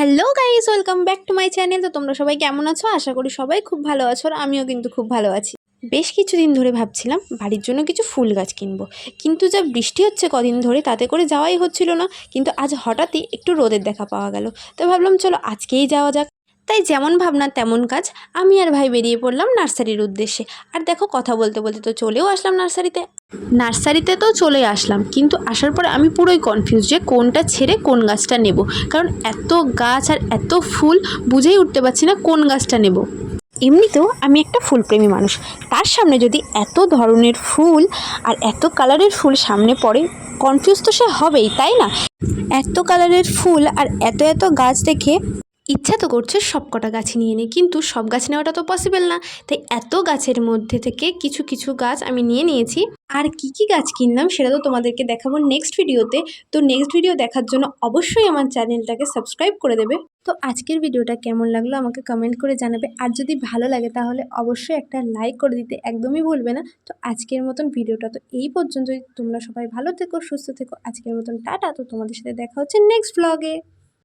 Hello guys, welcome back to my channel. তো তোমরা সবাই কেমন আছো? আশা করি সবাই খুব ভালো আছো, আর আমিও কিন্তু খুব ভালো আছি। বেশ কিছুদিন ধরে ভাবছিলাম বাড়ির জন্য কিছু ফুল গাছ কিনবো, কিন্তু যা বৃষ্টি হচ্ছে কদিন ধরে তাতে করে যাওয়াই হচ্ছিল না। কিন্তু আজ হঠাৎই একটু রোদের দেখা পাওয়া গেল, তো ভাবলাম চলো আজকেই যাওয়া যাক। তাই যেমন ভাবনা তেমন কাজ, আমি আর ভাই বেরিয়ে পড়লাম নার্সারির উদ্দেশ্যে। আর দেখো, কথা বলতে বলতে তো চলেও আসলাম নার্সারিতে তো চলে আসলাম, কিন্তু আসার পরে আমি পুরোই কনফিউজ যে কোনটা ছেড়ে কোন গাছটা নেব। কারণ এত গাছ আর এত ফুল, বুঝেই উঠতে পারছি না কোন গাছটা নেব। এমনিতেও আমি একটা ফুলপ্রেমী মানুষ, তার সামনে যদি এত ধরনের ফুল আর এত কালারের ফুল সামনে পড়ে, কনফিউজ তো সে হবেই, তাই না? এত কালারের ফুল আর এত এত গাছ দেখে ইচ্ছা তো করছে সব কটা গাছ নিয়ে নিই, কিন্তু সব গাছ নেওয়াটা তো পসিবল না। তাই এত গাছের মধ্যে থেকে কিছু কিছু গাছ আমি নিয়ে নিয়েছি। আর কি কি গাছ কিনলাম সেটা তো তোমাদেরকে দেখাবো নেক্সট ভিডিওতে। তো নেক্সট ভিডিও দেখার জন্য অবশ্যই আমার চ্যানেলটাকে সাবস্ক্রাইব করে দেবে। তো আজকের ভিডিওটা কেমন লাগলো আমাকে কমেন্ট করে জানাবে, আর যদি ভালো লাগে তাহলে অবশ্যই একটা লাইক করে দিতে একদমই ভুলবে না। তো আজকের মতন ভিডিওটা তো এই পর্যন্তই। তোমরা সবাই ভালো থেকো, সুস্থ থেকো। আজকের মতন টাটা। তো তোমাদের সাথে দেখা হচ্ছে নেক্সট ব্লগে।